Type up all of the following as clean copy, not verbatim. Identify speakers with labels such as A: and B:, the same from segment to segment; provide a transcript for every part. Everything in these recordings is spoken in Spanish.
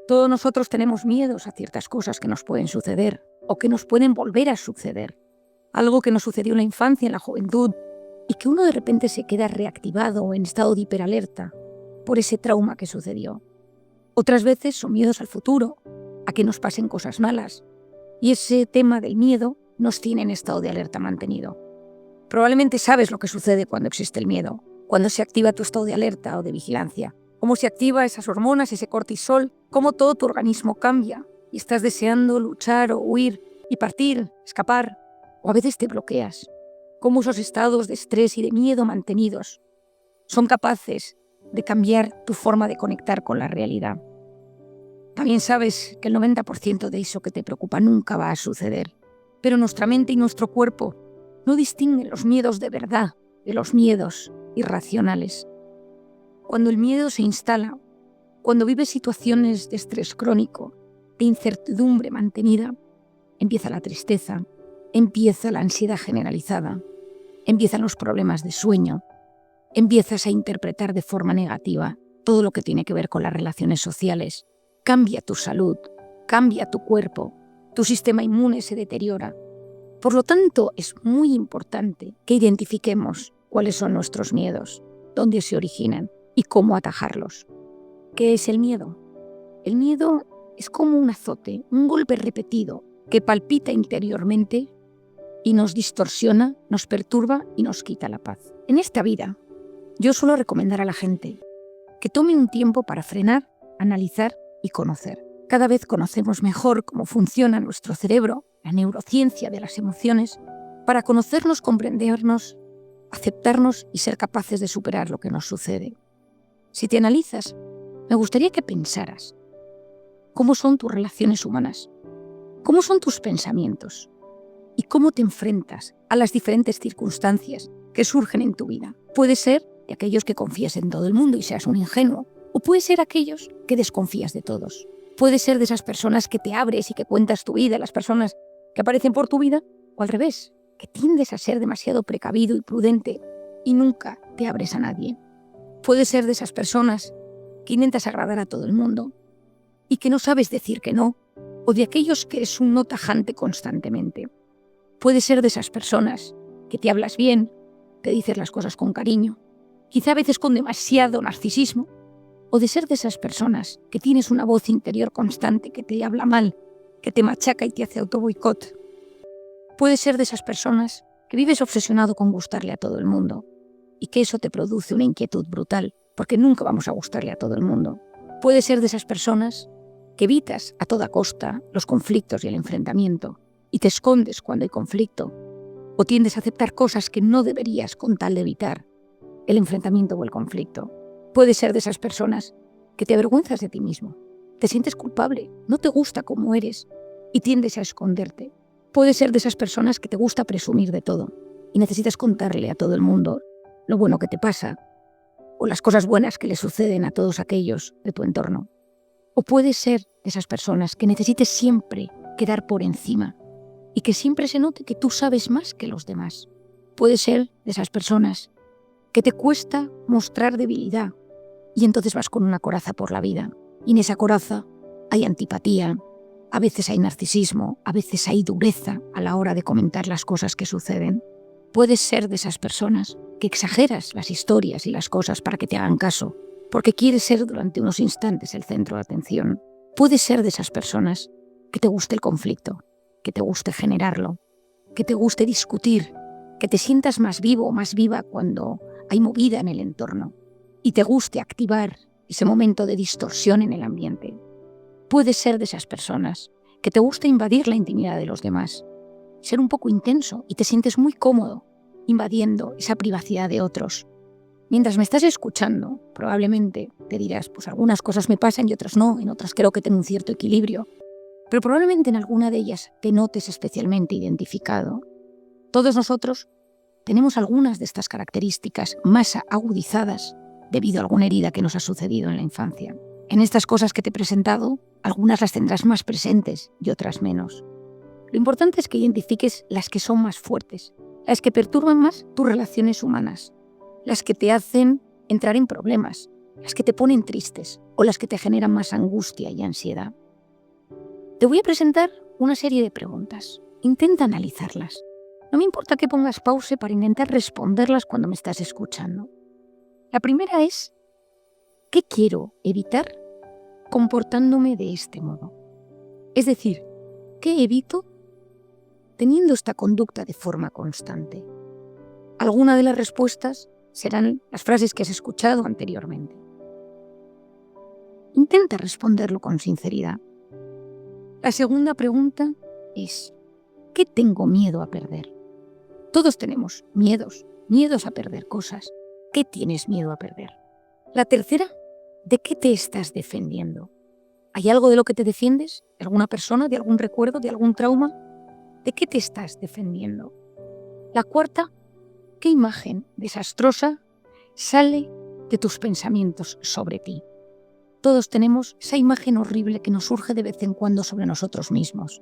A: Todos nosotros tenemos miedos a ciertas cosas que nos pueden suceder o que nos pueden volver a suceder. Algo que nos sucedió en la infancia, en la juventud, y que uno de repente se queda reactivado o en estado de hiperalerta por ese trauma que sucedió. Otras veces son miedos al futuro, a que nos pasen cosas malas, y ese tema del miedo nos tiene en estado de alerta mantenido. Probablemente sabes lo que sucede cuando existe el miedo, cuando se activa tu estado de alerta o de vigilancia, cómo se activa esas hormonas, ese cortisol, cómo todo tu organismo cambia y estás deseando luchar o huir y partir, escapar, o a veces te bloqueas, cómo esos estados de estrés y de miedo mantenidos son capaces de cambiar tu forma de conectar con la realidad. También sabes que el 90% de eso que te preocupa nunca va a suceder, pero nuestra mente y nuestro cuerpo no distinguen los miedos de verdad de los miedos irracionales. Cuando el miedo se instala, cuando vives situaciones de estrés crónico, de incertidumbre mantenida, empieza la tristeza, empieza la ansiedad generalizada, empiezan los problemas de sueño, empiezas a interpretar de forma negativa todo lo que tiene que ver con las relaciones sociales, cambia tu salud, cambia tu cuerpo, tu sistema inmune se deteriora. Por lo tanto, es muy importante que identifiquemos cuáles son nuestros miedos, dónde se originan y cómo atajarlos. ¿Qué es el miedo? El miedo es como un azote, un golpe repetido que palpita interiormente y nos distorsiona, nos perturba y nos quita la paz. En esta vida, yo suelo recomendar a la gente que tome un tiempo para frenar, analizar y conocer. Cada vez conocemos mejor cómo funciona nuestro cerebro, la neurociencia de las emociones, para conocernos, comprendernos, aceptarnos y ser capaces de superar lo que nos sucede. Si te analizas, me gustaría que pensaras cómo son tus relaciones humanas, cómo son tus pensamientos y cómo te enfrentas a las diferentes circunstancias que surgen en tu vida. Puede ser de aquellos que confías en todo el mundo y seas un ingenuo, o puede ser aquellos que desconfías de todos. Puede ser de esas personas que te abres y que cuentas tu vida, las personas que aparecen por tu vida, o al revés, que tiendes a ser demasiado precavido y prudente y nunca te abres a nadie. Puede ser de esas personas que intentas agradar a todo el mundo y que no sabes decir que no, o de aquellos que eres un no tajante constantemente. Puede ser de esas personas que te hablas bien, te dices las cosas con cariño, quizá a veces con demasiado narcisismo, o de ser de esas personas que tienes una voz interior constante que te habla mal, que te machaca y te hace autoboicot. Puede ser de esas personas que vives obsesionado con gustarle a todo el mundo y que eso te produce una inquietud brutal, porque nunca vamos a gustarle a todo el mundo. Puede ser de esas personas que evitas a toda costa los conflictos y el enfrentamiento y te escondes cuando hay conflicto, o tiendes a aceptar cosas que no deberías con tal de evitar el enfrentamiento o el conflicto. Puede ser de esas personas que te avergüenzas de ti mismo, te sientes culpable, no te gusta cómo eres y tiendes a esconderte. Puede ser de esas personas que te gusta presumir de todo y necesitas contarle a todo el mundo lo bueno que te pasa o las cosas buenas que le suceden a todos aquellos de tu entorno. O puede ser de esas personas que necesites siempre quedar por encima y que siempre se note que tú sabes más que los demás. Puede ser de esas personas que te cuesta mostrar debilidad y entonces vas con una coraza por la vida. Y en esa coraza hay antipatía, a veces hay narcisismo, a veces hay dureza a la hora de comentar las cosas que suceden. Puedes ser de esas personas que exageras las historias y las cosas para que te hagan caso, porque quieres ser durante unos instantes el centro de atención. Puedes ser de esas personas que te guste el conflicto, que te guste generarlo, que te guste discutir, que te sientas más vivo o más viva cuando hay movida en el entorno y te guste activar ese momento de distorsión en el ambiente. Puedes ser de esas personas que te gusta invadir la intimidad de los demás, ser un poco intenso y te sientes muy cómodo invadiendo esa privacidad de otros. Mientras me estás escuchando, probablemente te dirás, pues algunas cosas me pasan y otras no, en otras creo que tengo un cierto equilibrio, pero probablemente en alguna de ellas te notes especialmente identificado. Todos nosotros tenemos algunas de estas características más agudizadas debido a alguna herida que nos ha sucedido en la infancia. En estas cosas que te he presentado, algunas las tendrás más presentes y otras menos. Lo importante es que identifiques las que son más fuertes, las que perturban más tus relaciones humanas, las que te hacen entrar en problemas, las que te ponen tristes o las que te generan más angustia y ansiedad. Te voy a presentar una serie de preguntas. Intenta analizarlas. No me importa que pongas pausa para intentar responderlas cuando me estás escuchando. La primera es, ¿qué quiero evitar comportándome de este modo? Es decir, ¿qué evito teniendo esta conducta de forma constante? Alguna de las respuestas serán las frases que has escuchado anteriormente. Intenta responderlo con sinceridad. La segunda pregunta es, ¿qué tengo miedo a perder? Todos tenemos miedos a perder cosas. ¿Qué tienes miedo a perder? La tercera, ¿de qué te estás defendiendo? ¿Hay algo de lo que te defiendes? ¿De alguna persona? ¿De algún recuerdo? ¿De algún trauma? ¿De qué te estás defendiendo? La cuarta, ¿qué imagen desastrosa sale de tus pensamientos sobre ti? Todos tenemos esa imagen horrible que nos surge de vez en cuando sobre nosotros mismos.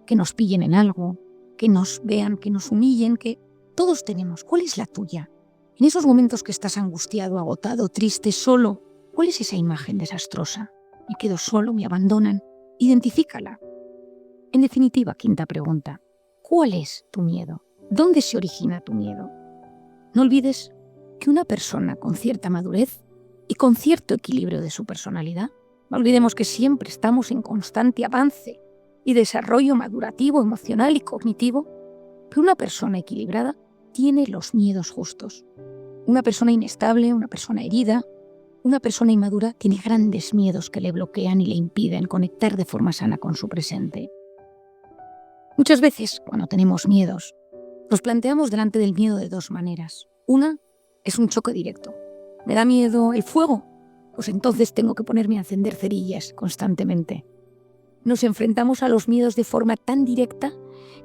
A: Que nos pillen en algo, que nos vean, que nos humillen, que todos tenemos. ¿Cuál es la tuya? En esos momentos que estás angustiado, agotado, triste, solo, ¿cuál es esa imagen desastrosa? Me quedo solo, me abandonan. Identifícala. En definitiva, quinta pregunta, ¿cuál es tu miedo? ¿Dónde se origina tu miedo? No olvides que una persona con cierta madurez y con cierto equilibrio de su personalidad, no olvidemos que siempre estamos en constante avance y desarrollo madurativo, emocional y cognitivo, pero una persona equilibrada tiene los miedos justos. Una persona inestable, una persona herida, una persona inmadura tiene grandes miedos que le bloquean y le impiden conectar de forma sana con su presente. Muchas veces, cuando tenemos miedos, nos planteamos delante del miedo de dos maneras. Una es un choque directo. ¿Me da miedo el fuego? Pues entonces tengo que ponerme a encender cerillas constantemente. Nos enfrentamos a los miedos de forma tan directa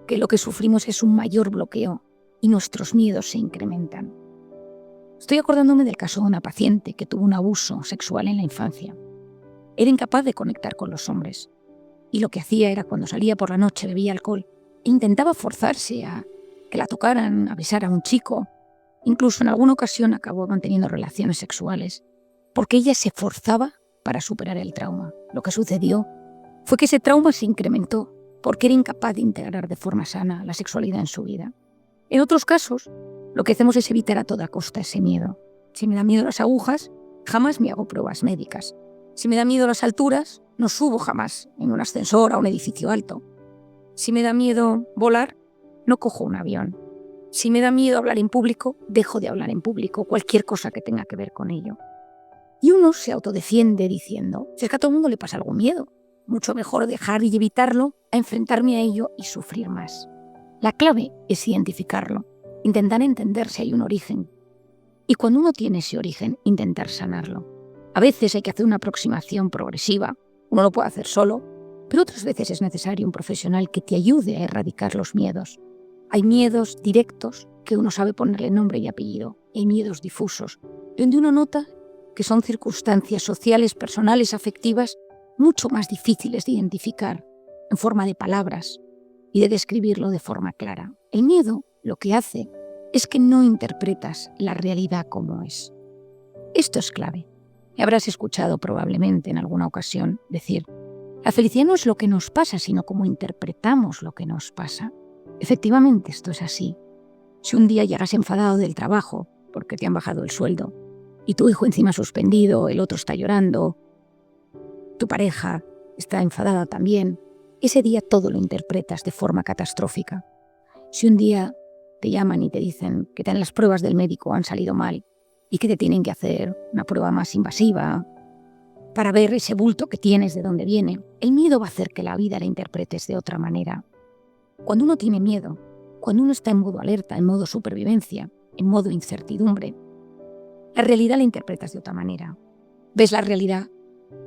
A: que lo que sufrimos es un mayor bloqueo y nuestros miedos se incrementan. Estoy acordándome del caso de una paciente que tuvo un abuso sexual en la infancia. Era incapaz de conectar con los hombres y lo que hacía era cuando salía por la noche bebía alcohol e intentaba forzarse a que la tocaran, a besar a un chico. Incluso en alguna ocasión acabó manteniendo relaciones sexuales porque ella se forzaba para superar el trauma. Lo que sucedió fue que ese trauma se incrementó porque era incapaz de integrar de forma sana la sexualidad en su vida. En otros casos, lo que hacemos es evitar a toda costa ese miedo. Si me da miedo las agujas, jamás me hago pruebas médicas. Si me da miedo las alturas, no subo jamás en un ascensor a un edificio alto. Si me da miedo volar, no cojo un avión. Si me da miedo hablar en público, dejo de hablar en público, cualquier cosa que tenga que ver con ello. Y uno se autodefiende diciendo, si es que a todo el mundo le pasa algún miedo, mucho mejor dejar y evitarlo a enfrentarme a ello y sufrir más. La clave es identificarlo, intentar entender si hay un origen. Y cuando uno tiene ese origen, intentar sanarlo. A veces hay que hacer una aproximación progresiva, uno lo puede hacer solo, pero otras veces es necesario un profesional que te ayude a erradicar los miedos. Hay miedos directos que uno sabe ponerle nombre y apellido, y hay miedos difusos, donde uno nota que son circunstancias sociales, personales, afectivas, mucho más difíciles de identificar en forma de palabras y de describirlo de forma clara. El miedo lo que hace es que no interpretas la realidad como es. Esto es clave. Me habrás escuchado probablemente en alguna ocasión decir, la felicidad no es lo que nos pasa, sino cómo interpretamos lo que nos pasa. Efectivamente, esto es así. Si un día llegas enfadado del trabajo porque te han bajado el sueldo y tu hijo encima suspendido, el otro está llorando, tu pareja está enfadada también, ese día todo lo interpretas de forma catastrófica. Si un día te llaman y te dicen que las pruebas del médico han salido mal y que te tienen que hacer una prueba más invasiva para ver ese bulto que tienes de dónde viene, el miedo va a hacer que la vida la interpretes de otra manera. Cuando uno tiene miedo, cuando uno está en modo alerta, en modo supervivencia, en modo incertidumbre, la realidad la interpretas de otra manera. Ves la realidad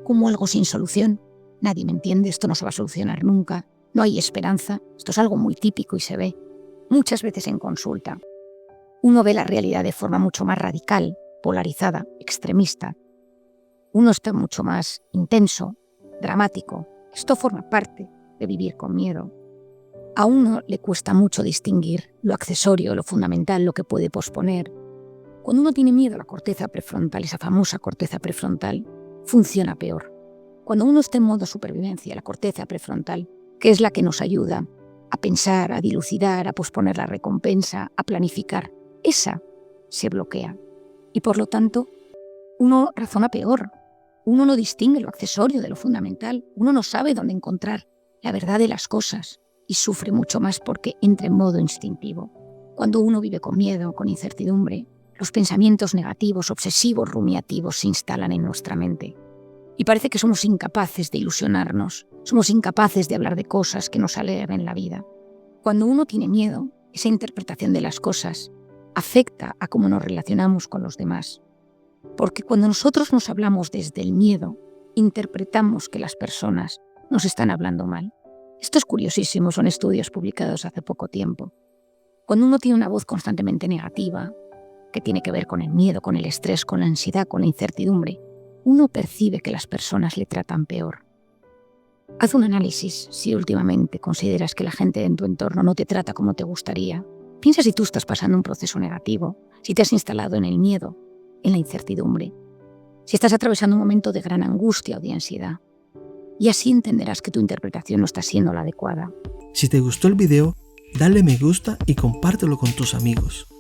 A: como algo sin solución. Nadie me entiende, esto no se va a solucionar nunca, no hay esperanza. Esto es algo muy típico y se ve muchas veces en consulta. Uno ve la realidad de forma mucho más radical, polarizada, extremista. Uno está mucho más intenso, dramático. Esto forma parte de vivir con miedo. A uno le cuesta mucho distinguir lo accesorio, lo fundamental, lo que puede posponer. Cuando uno tiene miedo a la corteza prefrontal, esa famosa corteza prefrontal, funciona peor. Cuando uno está en modo supervivencia, la corteza prefrontal, que es la que nos ayuda a pensar, a dilucidar, a posponer la recompensa, a planificar, esa se bloquea. Y por lo tanto, uno razona peor. Uno no distingue lo accesorio de lo fundamental. Uno no sabe dónde encontrar la verdad de las cosas y sufre mucho más porque entra en modo instintivo. Cuando uno vive con miedo, con incertidumbre, los pensamientos negativos, obsesivos, rumiativos se instalan en nuestra mente. Y parece que somos incapaces de ilusionarnos, somos incapaces de hablar de cosas que nos alegren la vida. Cuando uno tiene miedo, esa interpretación de las cosas afecta a cómo nos relacionamos con los demás. Porque cuando nosotros nos hablamos desde el miedo, interpretamos que las personas nos están hablando mal. Esto es curiosísimo, son estudios publicados hace poco tiempo. Cuando uno tiene una voz constantemente negativa, que tiene que ver con el miedo, con el estrés, con la ansiedad, con la incertidumbre, uno percibe que las personas le tratan peor. Haz un análisis si últimamente consideras que la gente en tu entorno no te trata como te gustaría. Piensa si tú estás pasando un proceso negativo, si te has instalado en el miedo, en la incertidumbre, si estás atravesando un momento de gran angustia o de ansiedad. Y así entenderás que tu interpretación no está siendo la adecuada.
B: Si te gustó el video, dale me gusta y compártelo con tus amigos.